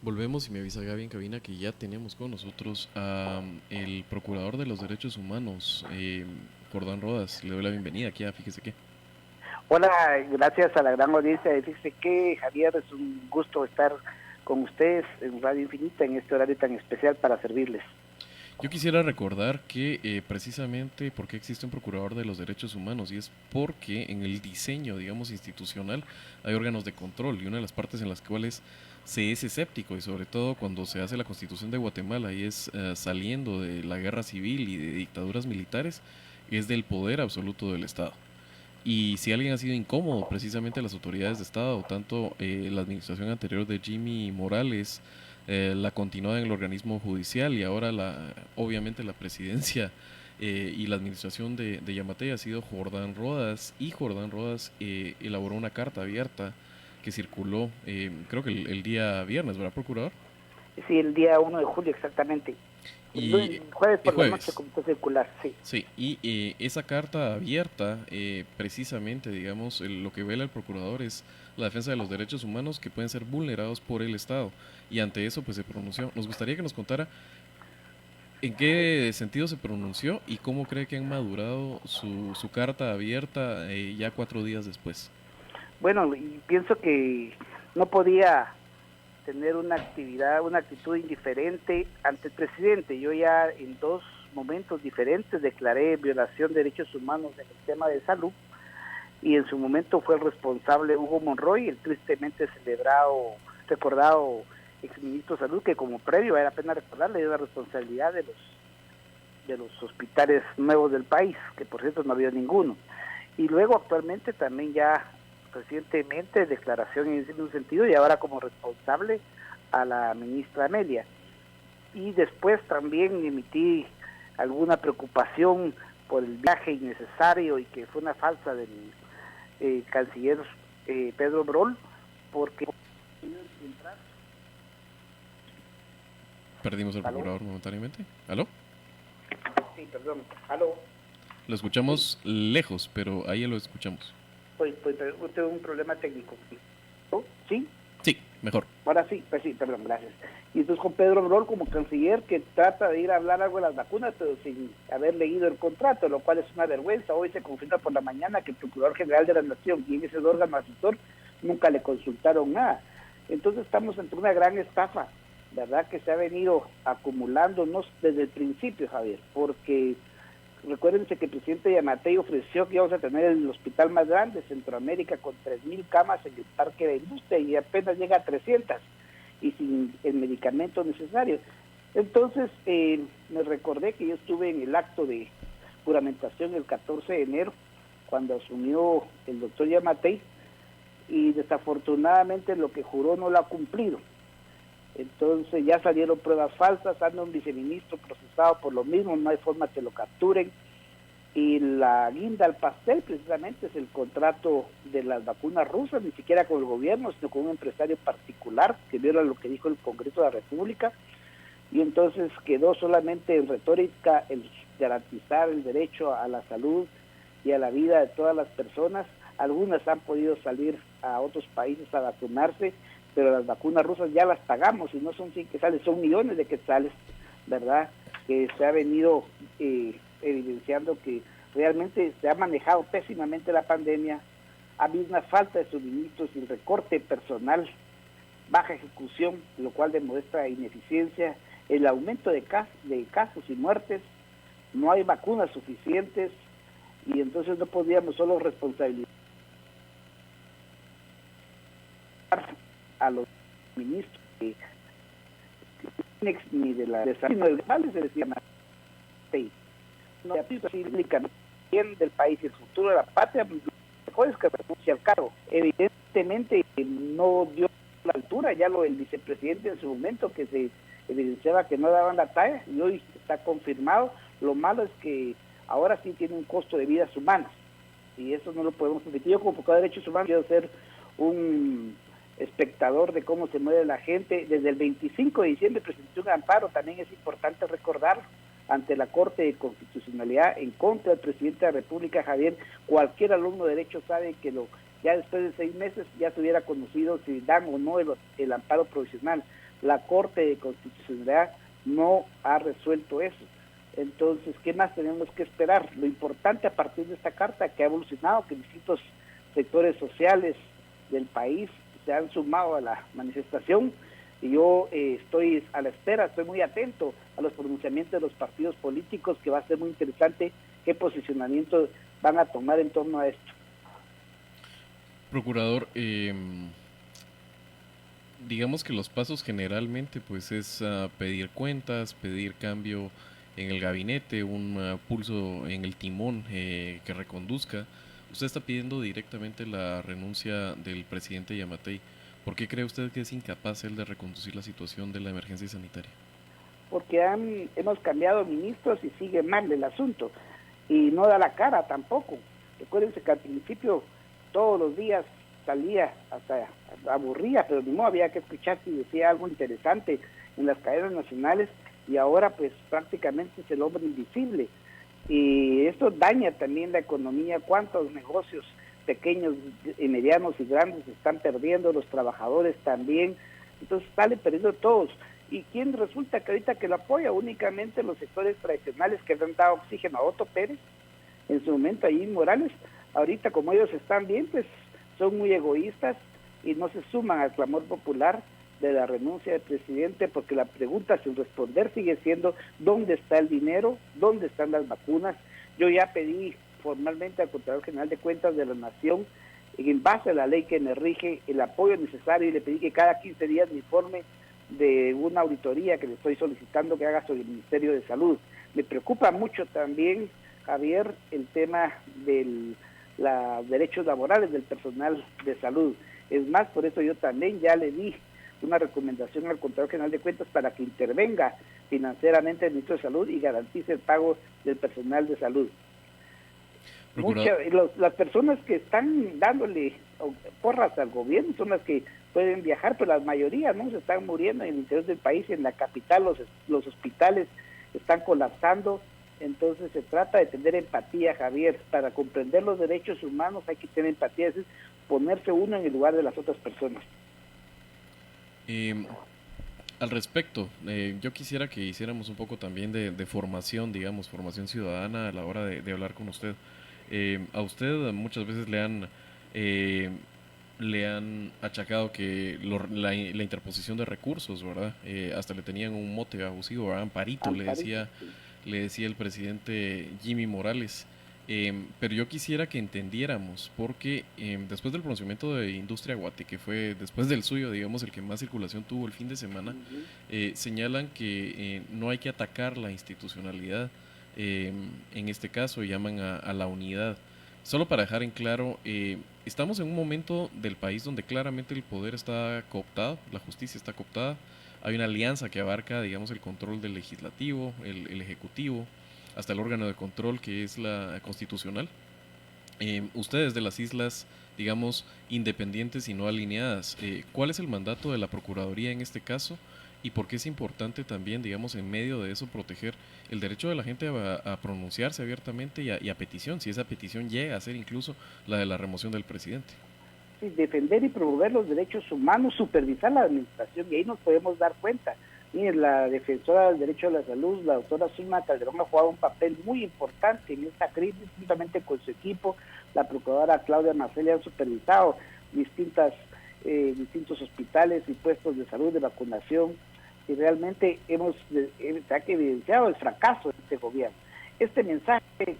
Volvemos y me avisa Gaby en cabina que ya tenemos con nosotros a el Procurador de los Derechos Humanos, Jordán Rodas. Le doy la bienvenida aquí a Fíjese qué. Hola, gracias a la gran audiencia de Fíjese que Javier, es un gusto estar con ustedes en Radio Infinita en este horario tan especial para servirles. Yo quisiera recordar que precisamente por qué existe un Procurador de los Derechos Humanos y es porque en el diseño, digamos, institucional hay órganos de control y una de las partes en las cuales se es escéptico y sobre todo cuando se hace la Constitución de Guatemala y es saliendo de la guerra civil y de dictaduras militares, es del poder absoluto del Estado. Y si alguien ha sido incómodo, precisamente las autoridades de Estado, tanto la administración anterior de Jimmy Morales, la continuada en el organismo judicial y ahora obviamente la presidencia y la administración de Yamatei ha sido Jordán Rodas, y Jordán Rodas elaboró una carta abierta que circuló, creo que el día viernes, ¿verdad, procurador? Sí, el día 1 de julio exactamente. Y El jueves por la noche jueves. comenzó a circular, sí. Sí, y esa carta abierta, precisamente, digamos, lo que vela el procurador es la defensa de los derechos humanos que pueden ser vulnerados por el Estado. Y ante eso, pues se pronunció. Nos gustaría que nos contara en qué sentido se pronunció y cómo cree que han madurado su carta abierta ya 4 días después. Bueno, y pienso que no podía tener una actitud indiferente ante el presidente. Yo ya en dos momentos diferentes declaré violación de derechos humanos en el tema de salud, y en su momento fue el responsable Hugo Monroy, el tristemente recordado exministro de Salud, que como previo, vale la pena recordarle, dio la responsabilidad de los hospitales nuevos del país, que por cierto no había ninguno. Y luego actualmente también ya recientemente declaración en un sentido, y ahora como responsable a la ministra Amelia. Y después también emití alguna preocupación por el viaje innecesario y que fue una falsa del canciller Pedro Brol, porque... Perdimos al ¿Aló? procurador momentáneamente. ¿Aló? Sí, perdón. ¿Aló? Lo Sí. escuchamos lejos, pero ahí lo escuchamos. Pues tengo un problema técnico. ¿Oh? ¿Sí? Sí, mejor. Ahora sí, pues sí, perdón, gracias. Y entonces con Pedro Brol como canciller, que trata de ir a hablar algo de las vacunas, pero sin haber leído el contrato, lo cual es una vergüenza. Hoy se confirma por la mañana que el Procurador General de la Nación, quien es el órgano asesor, nunca le consultaron nada. Entonces estamos ante una gran estafa, ¿verdad?, que se ha venido acumulándonos desde el principio, Javier, porque recuérdense que el presidente Yamatei ofreció que íbamos a tener el hospital más grande de Centroamérica con 3.000 camas en el Parque de Industria, y apenas llega a 300 y sin el medicamento necesario. Entonces me recordé que yo estuve en el acto de juramentación el 14 de enero, cuando asumió el doctor Yamatei, y desafortunadamente lo que juró no lo ha cumplido. Entonces ya salieron pruebas falsas, anda un viceministro procesado por lo mismo, no hay forma que lo capturen, y la guinda al pastel precisamente es el contrato de las vacunas rusas, ni siquiera con el gobierno, sino con un empresario particular que viola lo que dijo el Congreso de la República, y entonces quedó solamente en retórica el garantizar el derecho a la salud y a la vida de todas las personas. Algunas han podido salir a otros países a vacunarse, pero las vacunas rusas ya las pagamos, y no son 100 quetzales, son millones de quetzales, ¿verdad? Que se ha venido evidenciando que realmente se ha manejado pésimamente la pandemia, ha habido una falta de suministros y recorte personal, baja ejecución, lo cual demuestra ineficiencia, el aumento de casos y muertes, no hay vacunas suficientes, y entonces no podíamos solo responsabilizar a los ministros ni de la desarrollo se decía no bien del país y el futuro de la patria, mejor es que renuncie al cargo. Evidentemente no dio la altura, ya el vicepresidente en su momento, que se evidenciaba que no daban la talla, y hoy está confirmado. Lo malo es que ahora sí tiene un costo de vidas humanas, y eso no lo podemos permitir. Yo, como procurador de derechos humanos, quiero ser un espectador de cómo se mueve la gente. Desde el 25 de diciembre presenté un amparo, también es importante recordarlo, ante la Corte de Constitucionalidad en contra del presidente de la República, Javier. Cualquier alumno de derecho sabe que ya después de 6 meses ya se hubiera conocido si dan o no el amparo provisional. La Corte de Constitucionalidad no ha resuelto eso. Entonces, ¿qué más tenemos que esperar? Lo importante a partir de esta carta que ha evolucionado, que distintos sectores sociales del país se han sumado a la manifestación, y yo estoy a la espera, estoy muy atento a los pronunciamientos de los partidos políticos, que va a ser muy interesante qué posicionamiento van a tomar en torno a esto. Procurador, digamos que los pasos generalmente pues es pedir cuentas, pedir cambio en el gabinete, un pulso en el timón que reconduzca. Usted está pidiendo directamente la renuncia del presidente Yamatei. ¿Por qué cree usted que es incapaz él de reconducir la situación de la emergencia sanitaria? Porque hemos cambiado ministros y sigue mal el asunto, y no da la cara tampoco. Recuérdense que al principio todos los días salía, hasta aburría, pero ni modo, había que escuchar si decía algo interesante en las cadenas nacionales, y ahora pues prácticamente es el hombre invisible, y esto daña también la economía. ¿Cuántos negocios pequeños y medianos y grandes están perdiendo? Los trabajadores también. Entonces salen perdiendo todos. ¿Y quién resulta que ahorita que lo apoya? Únicamente los sectores tradicionales que le han dado oxígeno a Otto Pérez, en su momento allí Morales. Ahorita, como ellos están bien, pues son muy egoístas y no se suman al clamor popular de la renuncia del presidente, porque la pregunta sin responder sigue siendo ¿dónde está el dinero? ¿Dónde están las vacunas? Yo ya pedí formalmente al Contralor General de Cuentas de la Nación, en base a la ley que me rige, el apoyo necesario, y le pedí que cada 15 días me informe de una auditoría que le estoy solicitando que haga sobre el Ministerio de Salud. Me preocupa mucho también, Javier, el tema de los derechos laborales del personal de salud. Es más, por eso yo también ya le di una recomendación al Contralor General de Cuentas para que intervenga financieramente el Ministro de Salud y garantice el pago del personal de salud. Las personas que están dándole porras al gobierno son las que pueden viajar, pero la mayoría no se están muriendo en el interior del país. En la capital los hospitales están colapsando. Entonces se trata de tener empatía, Javier. Para comprender los derechos humanos hay que tener empatía, es decir, ponerse uno en el lugar de las otras personas. Al respecto, yo quisiera que hiciéramos un poco también de formación, digamos, formación ciudadana a la hora de hablar con usted. A usted muchas veces le han achacado que la interposición de recursos, ¿verdad? Hasta le tenían un mote abusivo, ¿verdad? Amparito, le decía el presidente Jimmy Morales. Pero yo quisiera que entendiéramos, porque después del pronunciamiento de Industria Guate, que fue después del suyo, digamos, el que más circulación tuvo el fin de semana, señalan que no hay que atacar la institucionalidad, en este caso llaman a la unidad. Solo para dejar en claro, estamos en un momento del país donde claramente el poder está cooptado, la justicia está cooptada, hay una alianza que abarca, digamos, el control del legislativo, el ejecutivo, hasta el órgano de control que es la constitucional. Ustedes de las islas, digamos, independientes y no alineadas, ¿cuál es el mandato de la Procuraduría en este caso? Y por qué es importante también, digamos, en medio de eso, proteger el derecho de la gente a pronunciarse abiertamente y a petición, si esa petición llega a ser incluso la de la remoción del presidente. Sí, defender y promover los derechos humanos, supervisar la administración, y ahí nos podemos dar cuenta. Miren, la defensora del derecho a la salud, la doctora Zulma Calderón, ha jugado un papel muy importante en esta crisis, juntamente con su equipo. La procuradora Claudia Marcelli han supervisado distintos hospitales y puestos de salud, de vacunación, y realmente se ha evidenciado el fracaso de este gobierno. Este mensaje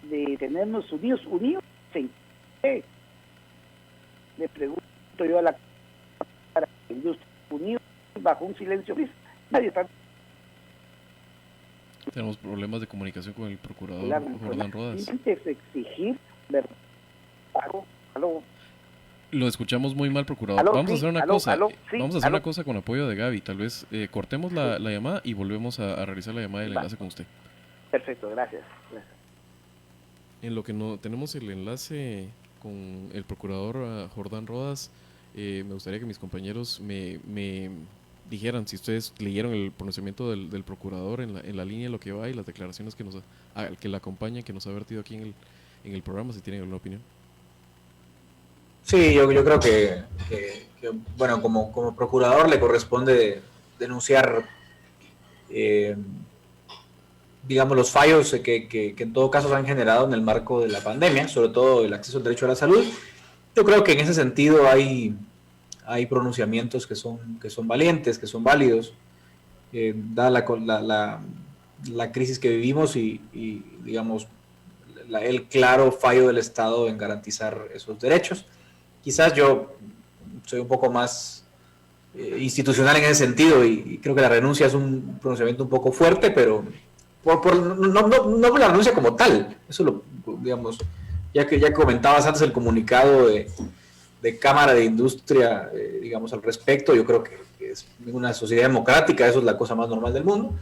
de tenernos unidos, ¿en qué? Le pregunto yo a la industria, unidos bajo un silencio gris. Nadie está. Tenemos problemas de comunicación con el procurador Jordán Rodas. Es exigir aló. Lo escuchamos muy mal, procurador. Vamos a hacer una cosa con apoyo de Gaby. Tal vez cortemos la llamada y volvemos a realizar la llamada y el enlace con usted. Perfecto, gracias. En lo que no tenemos el enlace con el procurador Jordán Rodas, me gustaría que mis compañeros me dijeran si ustedes leyeron el pronunciamiento del procurador en la línea de lo que va y las declaraciones que la acompañan, que nos ha vertido aquí en el programa, si tienen alguna opinión. Sí, yo creo que bueno, como procurador le corresponde denunciar, digamos, los fallos que en todo caso se han generado en el marco de la pandemia, sobre todo el acceso al derecho a la salud. Yo creo que en ese sentido hay pronunciamientos que son valientes, que son válidos, dada la crisis que vivimos y digamos, el claro fallo del Estado en garantizar esos derechos. Quizás yo soy un poco más institucional en ese sentido y creo que la renuncia es un pronunciamiento un poco fuerte, pero no por la renuncia como tal, eso lo, digamos, ya comentabas antes el comunicado de Cámara de Industria, digamos, al respecto, yo creo que es una sociedad democrática, eso es la cosa más normal del mundo,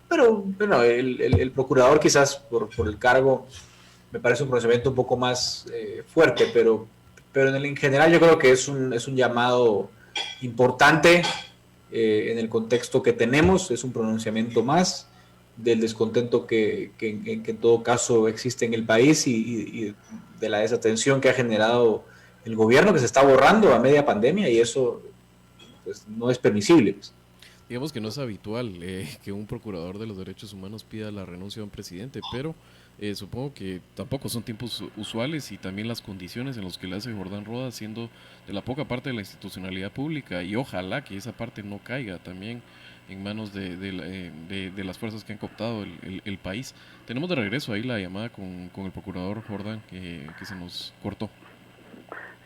pero bueno, el procurador quizás por el cargo me parece un procedimiento un poco más fuerte, pero en general yo creo que es un llamado importante en el contexto que tenemos, es un pronunciamiento más del descontento que en todo caso existe en el país y de la desatención que ha generado el gobierno, que se está borrando a media pandemia, y eso pues no es permisible, pues. Digamos que no es habitual que un procurador de los derechos humanos pida la renuncia de un presidente, pero supongo que tampoco son tiempos usuales y también las condiciones en las que le hace Jordán Rodas, siendo de la poca parte de la institucionalidad pública, y ojalá que esa parte no caiga también en manos de las fuerzas que han cooptado el país. Tenemos de regreso ahí la llamada con el procurador Jordán, que se nos cortó.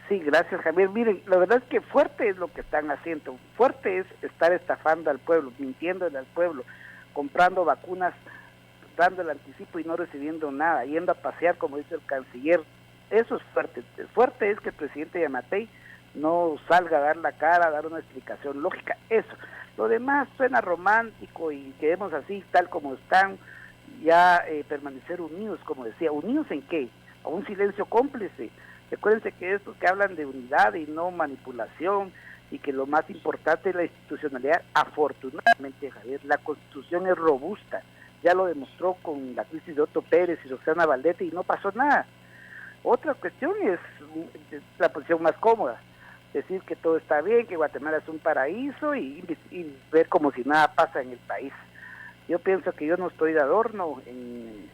Sí, gracias, Javier. Miren, la verdad es que fuerte es lo que están haciendo. Fuerte es estar estafando al pueblo, mintiéndole al pueblo, comprando vacunas, dando el anticipo y no recibiendo nada, yendo a pasear, como dice el canciller. Eso es fuerte. Fuerte es que el presidente Yamatei no salga a dar la cara, a dar una explicación lógica. Eso. Lo demás suena romántico y quedemos así, tal como están, ya permanecer unidos, como decía. ¿Unidos en qué? A un silencio cómplice. Recuérdense que estos que hablan de unidad y no manipulación, y que lo más importante es la institucionalidad. Afortunadamente, Javier, la Constitución es robusta, ya lo demostró con la crisis de Otto Pérez y Roxana Valdete y no pasó nada. Otra cuestión es la posición más cómoda, decir que todo está bien, que Guatemala es un paraíso y ver como si nada pasa en el país. Yo pienso que yo no estoy de adorno en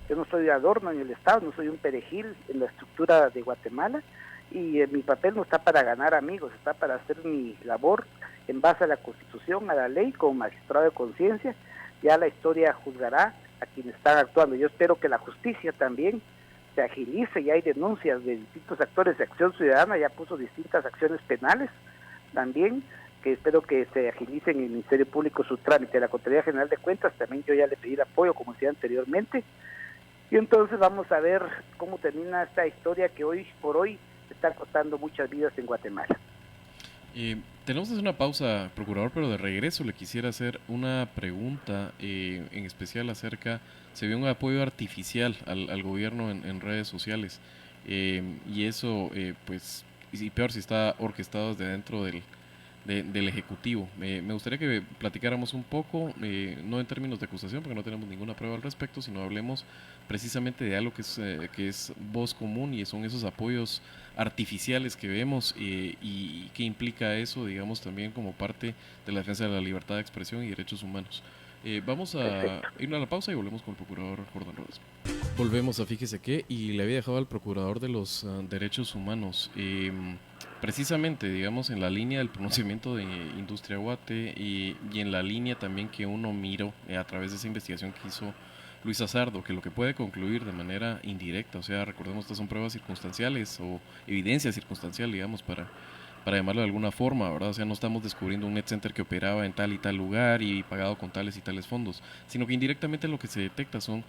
el Estado, no soy un perejil en la estructura de Guatemala, y mi papel no está para ganar amigos, está para hacer mi labor en base a la Constitución, a la ley, como magistrado de conciencia. Ya la historia juzgará a quienes están actuando. Yo espero que la justicia también se agilice, ya hay denuncias de distintos actores de Acción Ciudadana, ya puso distintas acciones penales también, que espero que se agilice en el Ministerio Público su trámite. La Contraloría General de Cuentas también yo ya le pedí apoyo, como decía anteriormente. Y entonces vamos a ver cómo termina esta historia que hoy por hoy está costando muchas vidas en Guatemala. Tenemos que hacer una pausa, procurador, pero de regreso le quisiera hacer una pregunta en especial acerca, se vio un apoyo artificial al gobierno en redes sociales, y eso, pues, y peor si está orquestado desde dentro del Ejecutivo. Me gustaría que platicáramos un poco, no en términos de acusación, porque no tenemos ninguna prueba al respecto, sino hablemos precisamente de algo que es voz común, y son esos apoyos artificiales que vemos, y qué implica eso, digamos, también como parte de la defensa de la libertad de expresión y derechos humanos. Vamos a ir a la pausa y volvemos con el procurador Jordán Rodas. Volvemos a Fíjese Qué, y le había dejado al procurador de los derechos humanos. Precisamente, digamos, en la línea del pronunciamiento de Industria Guate, y en la línea también que uno miró a través de esa investigación que hizo Luis Azardo, que lo que puede concluir de manera indirecta, o sea, recordemos que estas son pruebas circunstanciales o evidencia circunstancial, digamos, para llamarlo de alguna forma, ¿verdad? O sea, no estamos descubriendo un net center que operaba en tal y tal lugar y pagado con tales y tales fondos, sino que indirectamente lo que se detecta son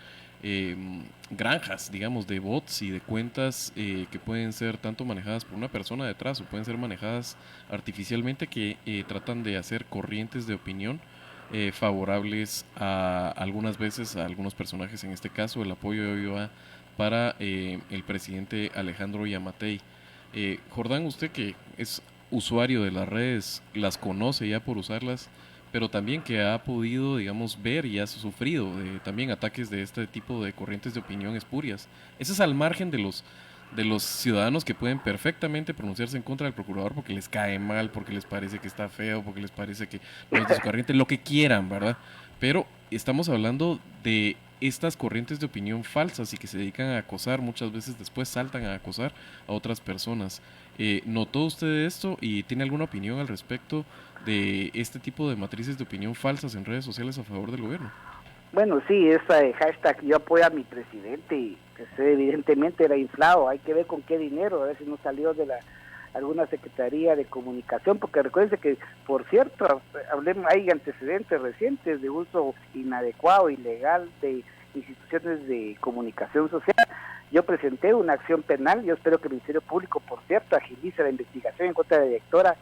granjas, digamos, de bots y de cuentas que pueden ser tanto manejadas por una persona detrás o pueden ser manejadas artificialmente, que tratan de hacer corrientes de opinión favorables a algunas veces a algunos personajes. En este caso, el apoyo va para el presidente Alejandro Yamatei. Jordán, usted que es usuario de las redes, las conoce ya por usarlas, pero también que ha podido, digamos, ver y ha sufrido también ataques de este tipo de corrientes de opinión espurias. Ese es al margen de los ciudadanos que pueden perfectamente pronunciarse en contra del procurador porque les cae mal, porque les parece que está feo, porque les parece que no es de su corriente, lo que quieran, ¿verdad? Pero estamos hablando de estas corrientes de opinión falsas y que se dedican a acosar, muchas veces después saltan a acosar a otras personas. ¿Notó usted esto y tiene alguna opinión al respecto de este tipo de matrices de opinión falsas en redes sociales a favor del gobierno? Bueno, sí, esa de hashtag yo apoyo a mi presidente, y que evidentemente era inflado, hay que ver con qué dinero, a ver si no salió de alguna Secretaría de Comunicación, porque recuerden que, por cierto, hay antecedentes recientes de uso inadecuado, ilegal de instituciones de comunicación social. Yo presenté una acción penal, yo espero que el Ministerio Público, por cierto, agilice la investigación en contra de la directora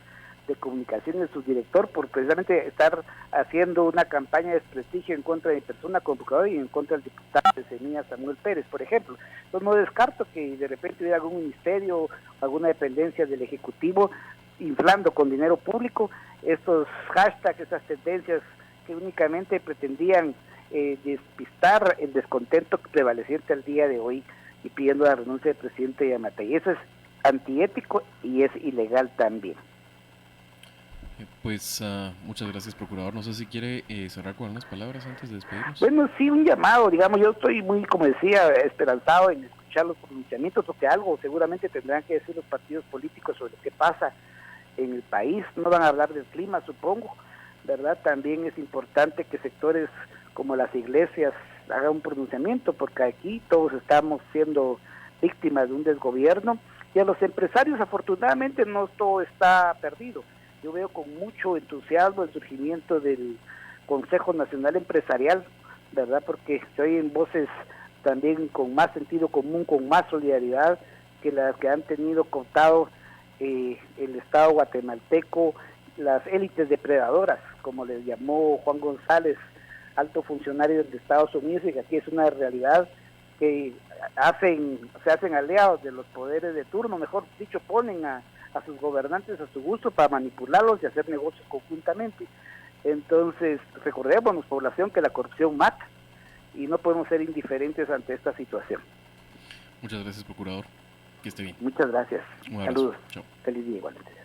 de comunicación y su director por precisamente estar haciendo una campaña de desprestigio en contra de mi persona como procurador y en contra del diputado de Semilla Samuel Pérez, por ejemplo. Entonces no descarto que de repente hubiera algún ministerio, alguna dependencia del Ejecutivo inflando con dinero público estos hashtags, esas tendencias que únicamente pretendían despistar el descontento prevaleciente al día de hoy y pidiendo la renuncia del presidente Yamatei. Y eso es antiético y es ilegal también. Pues muchas gracias, procurador. No sé si quiere cerrar con unas palabras antes de despedirnos. Bueno, sí, un llamado, digamos, yo estoy muy, como decía, esperanzado en escuchar los pronunciamientos, porque algo seguramente tendrán que decir los partidos políticos sobre lo que pasa en el país. No van a hablar del clima, supongo, ¿verdad? También es importante que sectores como las iglesias hagan un pronunciamiento, porque aquí todos estamos siendo víctimas de un desgobierno, y a los empresarios afortunadamente no todo está perdido. Yo veo con mucho entusiasmo el surgimiento del Consejo Nacional Empresarial, ¿verdad? Porque se oyen voces también con más sentido común, con más solidaridad que las que han tenido contado el Estado guatemalteco, las élites depredadoras, como les llamó Juan González, alto funcionario de Estados Unidos, y que aquí es una realidad que se hacen aliados de los poderes de turno, mejor dicho, ponen a sus gobernantes a su gusto para manipularlos y hacer negocios conjuntamente. Entonces, recordémonos, población, que la corrupción mata y no podemos ser indiferentes ante esta situación. Muchas gracias, procurador. Que esté bien. Muchas gracias. Un abrazo. Saludos. Chao. Feliz día igualmente.